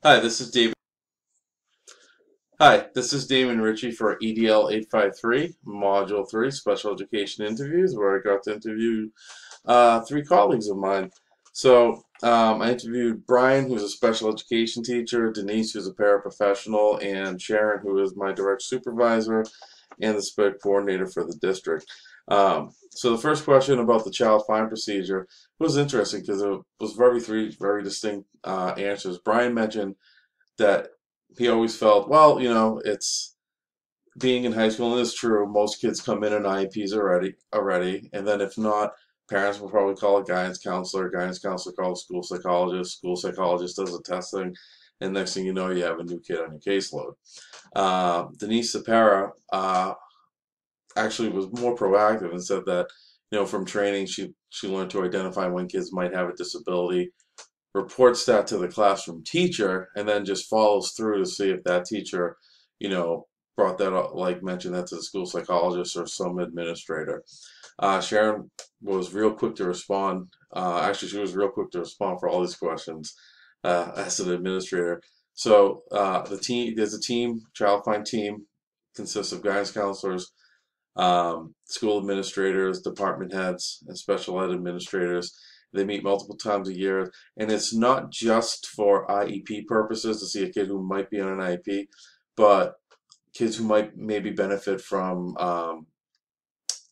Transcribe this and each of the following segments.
Hi, this is David. Hi, this is Damon Ritchie for EDL 853, Module 3, Special Education Interviews, where I got to interview three colleagues of mine. I interviewed Brian, who's a special education teacher, Denise, who's a paraprofessional, and Sharon, who is my direct supervisor and the SPED coordinator for the district. So the first question about the child fine procedure was interesting because it was three very distinct answers. Brian mentioned that he always felt, well, it's being in high school, and it's true, most kids come in on IEPs already, and then if not, parents will probably call a guidance counselor calls a school psychologist does the testing, and next thing you know, you have a new kid on your caseload. Denise Sapera actually was more proactive and said that, from training, she learned to identify when kids might have a disability, reports that to the classroom teacher, and then just follows through to see if that teacher, you know, brought that up, like mentioned that to the school psychologist or some administrator. Sharon was real quick to respond. Actually, she was real quick to respond for all these questions as an administrator. There's a team, child find team, consists of guidance counselors, school administrators, department heads, and special ed administrators. They meet multiple times a year, and it's not just for IEP purposes to see a kid who might be on an IEP, but kids who might maybe benefit from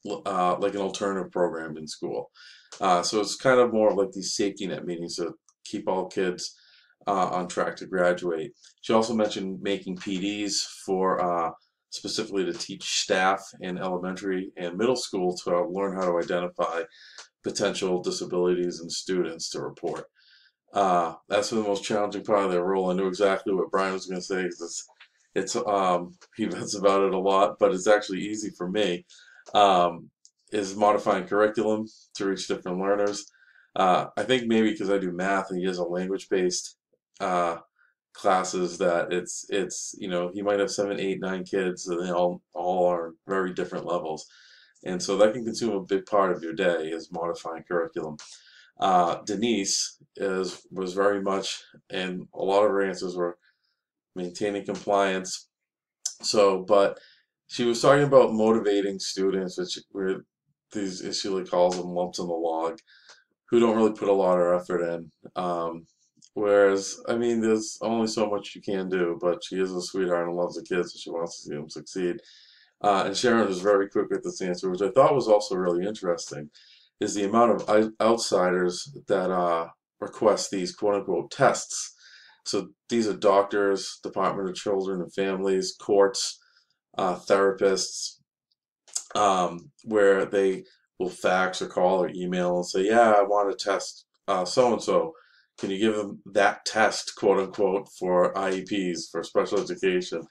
like an alternative program in school. So it's kind of more like these safety net meetings to keep all kids on track to graduate. She also mentioned making PDs for specifically to teach staff in elementary and middle school to learn how to identify potential disabilities in students to report. That's been the most challenging part of their role. I knew exactly what Brian was going to say because he vents about it a lot, but it's actually easy for me. Um, is modifying curriculum to reach different learners. I think maybe because I do math and he has a language-based uh, classes that he might have seven, eight, nine kids and they all are very different levels, and so that can consume a big part of your day is modifying curriculum. Denise was very much, and a lot of her answers were maintaining compliance. But she was talking about motivating students, which were these, as she like calls them, lumps in the log, who don't really put a lot of effort in. Whereas, I mean, there's only so much you can do, but she is a sweetheart and loves the kids, so she wants to see them succeed. And Sharon was very quick with this answer, which I thought was also really interesting, is the amount of outsiders that request these quote unquote tests. So these are doctors, Department of Children and Families, courts, therapists, where they will fax or call or email and say, yeah, I want to test so and so. Can you give them that test, quote unquote, for IEPs, for special education?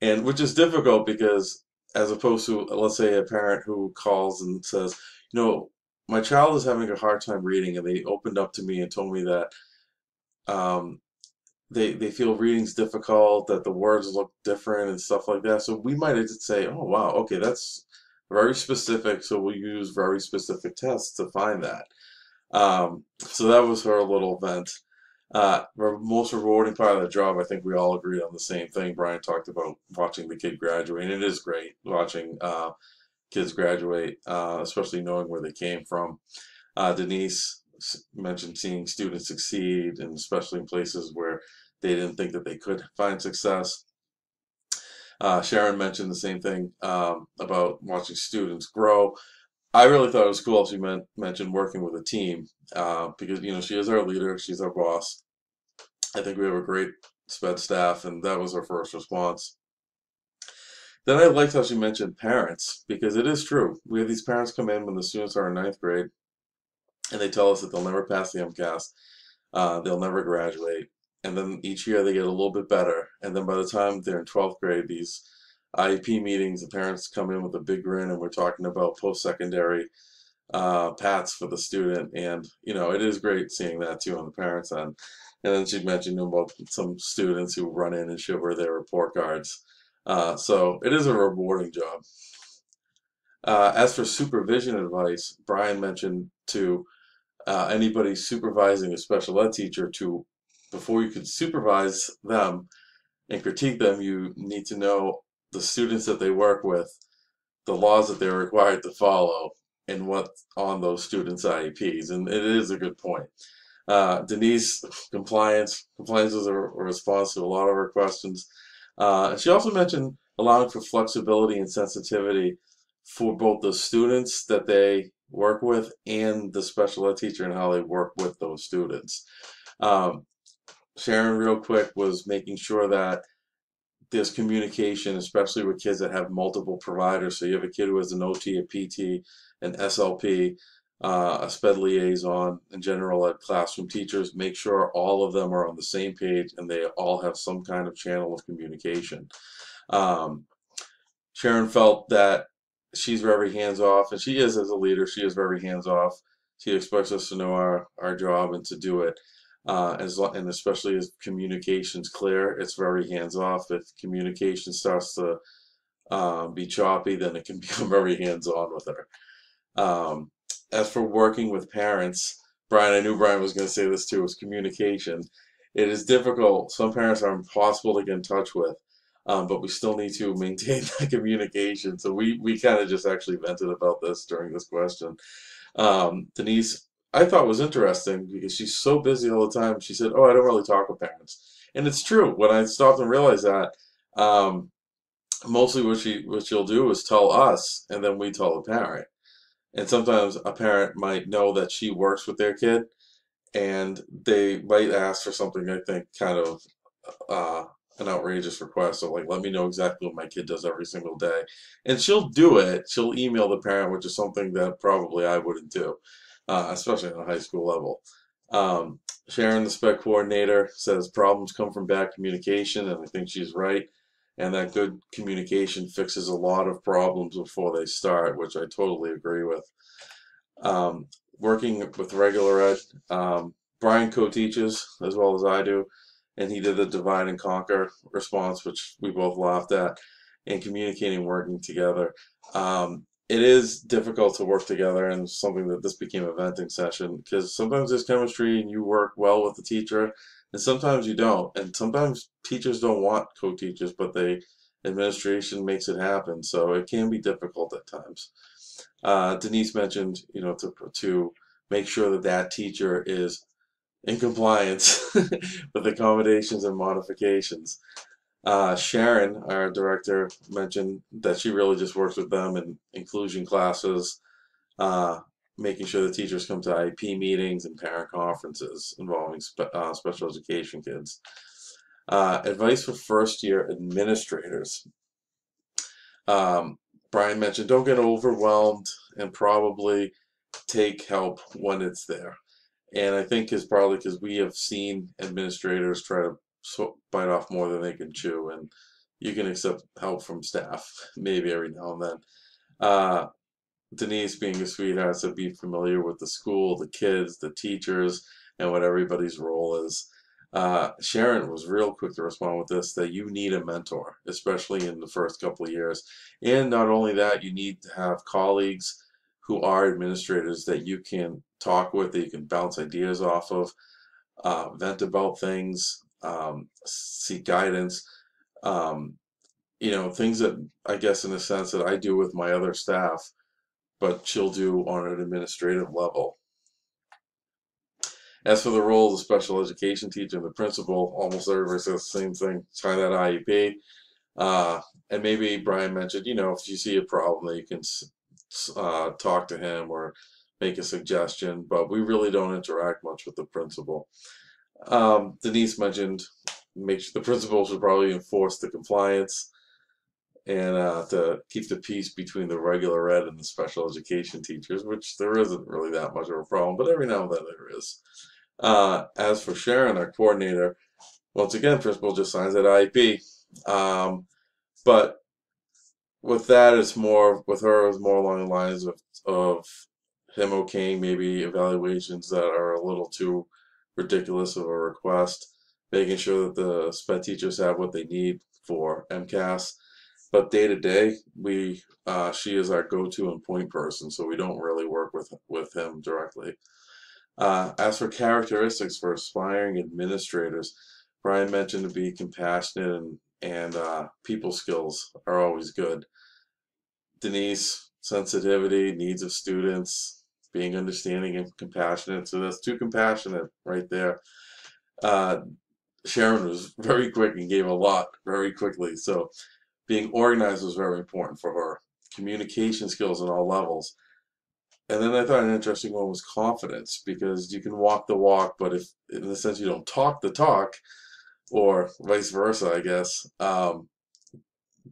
And which is difficult because, as opposed to, let's say, a parent who calls and says, my child is having a hard time reading, and they opened up to me and told me that um, they feel reading's difficult, that the words look different and stuff like that. So we might just say, oh wow, okay, that's very specific. So we'll use very specific tests to find that. So that was her little vent. The most rewarding part of the job, I think we all agreed on the same thing. Brian talked about watching the kid graduate, and it is great watching kids graduate, especially knowing where they came from. Denise mentioned seeing students succeed, and especially in places where they didn't think that they could find success. Sharon mentioned the same thing about watching students grow. I really thought it was cool she mentioned working with a team because she is our leader, she's our boss. I think we have a great SPED staff, and that was her first response. Then I liked how she mentioned parents because it is true. We have these parents come in when the students are in ninth grade, and they tell us that they'll never pass the MCAS, they'll never graduate, and then each year they get a little bit better, and then by the time they're in 12th grade, these IEP meetings, the parents come in with a big grin, and we're talking about post-secondary paths for the student, and it is great seeing that too on the parents' end. And then she mentioned about some students who run in and show her their report cards. So it is a rewarding job. As for supervision advice, Brian mentioned to anybody supervising a special ed teacher to before you can supervise them and critique them, you need to know the students that they work with, the laws that they're required to follow, and what's on those students' IEPs. And it is a good point. Denise, compliance was a response to a lot of her questions. And she also mentioned allowing for flexibility and sensitivity for both the students that they work with and the special ed teacher and how they work with those students. Um, Sharon, real quick, was making sure that there's communication, especially with kids that have multiple providers. So you have a kid who has an OT, a PT, an SLP, a SPED liaison, and general ed classroom teachers. Make sure all of them are on the same page and they all have some kind of channel of communication. Um, Sharon felt that she's very hands off, and she is as a leader. She is very hands off. She expects us to know our job and to do it. And especially as communication's clear, it's very hands off. If communication starts to be choppy, then it can become very hands on with her. Um, as for working with parents, Brian, I knew Brian was going to say this too, is communication. It is difficult. Some parents are impossible to get in touch with, but we still need to maintain that communication. So we kind of just actually vented about this during this question. Denise, I thought was interesting because she's so busy all the time. She said, "Oh, I don't really talk with parents," and it's true. When I stopped and realized that, um, mostly what she'll do is tell us, and then we tell the parent. And sometimes a parent might know that she works with their kid, and they might ask for something I think kind of uh, an outrageous request. So like, let me know exactly what my kid does every single day, and she'll do it. She'll email the parent, which is something that probably I wouldn't do, especially on a high school level. Um, Sharon, the spec coordinator, says problems come from bad communication, and I think she's right. And that good communication fixes a lot of problems before they start, which I totally agree with. Um, Working with regular ed, Brian co-teaches as well as I do, and he did the divide and conquer response, which we both laughed at, and communicating, working together. It is difficult to work together, and something that this became a venting session because sometimes there's chemistry and you work well with the teacher, and sometimes you don't, and sometimes teachers don't want co-teachers, but they administration makes it happen, so it can be difficult at times. Denise mentioned, to make sure that that teacher is in compliance with accommodations and modifications. Sharon, our director, mentioned that she really just works with them in inclusion classes, uh, making sure the teachers come to IEP meetings and parent conferences involving special education kids. Advice for first year administrators. Um, Brian mentioned don't get overwhelmed and probably take help when it's there. And I think is probably because we have seen administrators try to bite off more than they can chew, and you can accept help from staff maybe every now and then. Uh, Denise, being a sweetheart, said be familiar with the school, the kids, the teachers, and what everybody's role is. Sharon was real quick to respond with this that you need a mentor, especially in the first couple of years. And not only that, you need to have colleagues who are administrators that you can talk with, that you can bounce ideas off of, vent about things, seek guidance. Um, things that I guess in a sense that I do with my other staff, but she'll do on an administrative level. As for the role of the special education teacher and the principal, almost everybody says the same thing. Try that IEP. And maybe Brian mentioned, if you see a problem that you can talk to him or make a suggestion, but we really don't interact much with the principal. Denise mentioned the principal should probably enforce the compliance and to keep the peace between the regular ed and the special education teachers, which there isn't really that much of a problem, but every now and then there is. As for Sharon, our coordinator, once again, principal just signs that IEP. But with that, it's more with her. It's more along the lines of him okaying maybe evaluations that are a little too ridiculous of a request, making sure that the SPED teachers have what they need for MCAS. But day to day, she is our go-to and point person, so we don't really work with him directly. As for characteristics for aspiring administrators, Brian mentioned to be compassionate and people skills are always good. Denise, sensitivity, needs of students, being understanding and compassionate. So that's too compassionate right there. Uh, Sharon was very quick and gave a lot very quickly. So being organized was very important for her. Communication skills on all levels. And then I thought an interesting one was confidence because you can walk the walk, but if in the sense you don't talk the talk, or vice versa, I guess,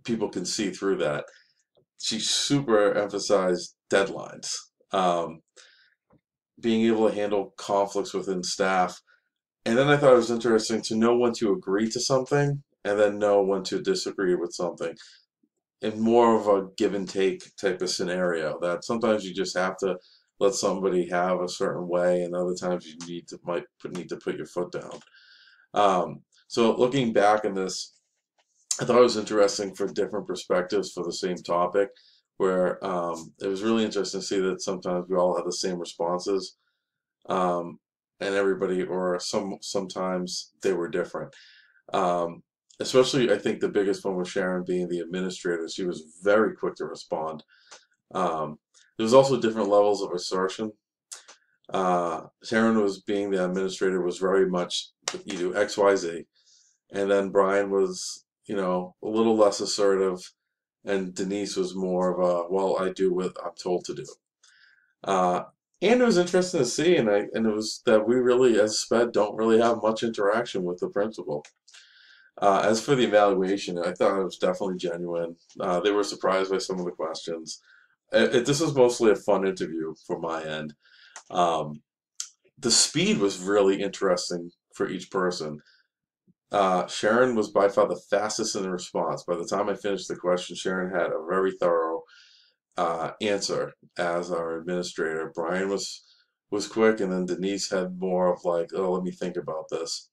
people can see through that. She super emphasized deadlines, um, being able to handle conflicts within staff. And then I thought it was interesting to know when to agree to something and then know when to disagree with something in more of a give and take type of scenario that sometimes you just have to let somebody have a certain way and other times you need to put your foot down. So looking back in this, I thought it was interesting for different perspectives for the same topic, where it was really interesting to see that sometimes we all had the same responses, um, and everybody, or sometimes they were different. Um, Especially, I think the biggest one was Sharon being the administrator. She was very quick to respond. Um, there was also different levels of assertion. Sharon was being the administrator was very much you do X, Y, Z, and then Brian was, a little less assertive, and Denise was more of a, well, I do what I'm told to do. Uh, and it was interesting to see, and it was that we really, as SPED, don't really have much interaction with the principal. As for the evaluation, I thought it was definitely genuine. They were surprised by some of the questions. This was mostly a fun interview from my end. Um, the speed was really interesting for each person. Sharon was by far the fastest in the response. By the time I finished the question, Sharon had a very thorough answer as our administrator. Brian was quick, and then Denise had more of like, oh, let me think about this.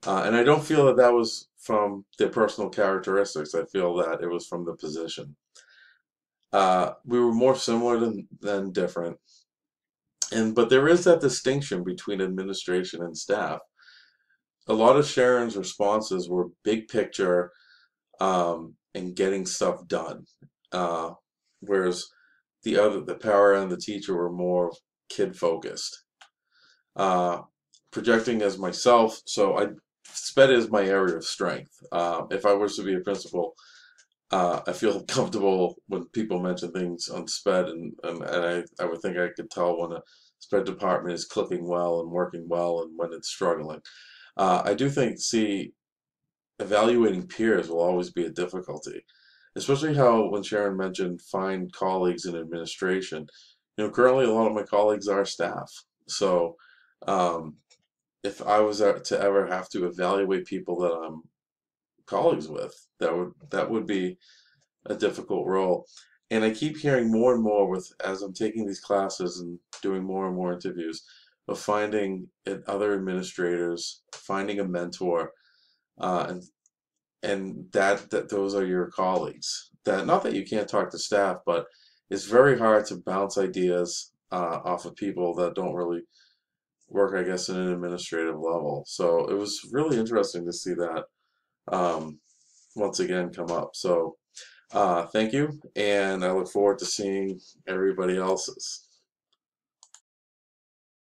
And I don't feel that that was from their personal characteristics. I feel that it was from the position. We were more similar than different, and but there is that distinction between administration and staff. A lot of Sharon's responses were big picture and getting stuff done. Uh, Whereas the power and the teacher were more kid focused. Uh, Projecting as myself, so SPED is my area of strength. If I was to be a principal, I feel comfortable when people mention things on SPED, and I would think I could tell when a SPED department is clicking well and working well and when it's struggling. I do think, see, evaluating peers will always be a difficulty, especially how when Sharon mentioned find colleagues in administration. Currently a lot of my colleagues are staff. So um, if I was to ever have to evaluate people that I'm colleagues with, that would be a difficult role. And I keep hearing more and more with as I'm taking these classes and doing more and more interviews of finding other administrators, finding a mentor, and that those are your colleagues. That not that you can't talk to staff, but it's very hard to bounce ideas off of people that don't really work, I guess, in an administrative level. So it was really interesting to see that um, once again come up. So thank you, and I look forward to seeing everybody else's.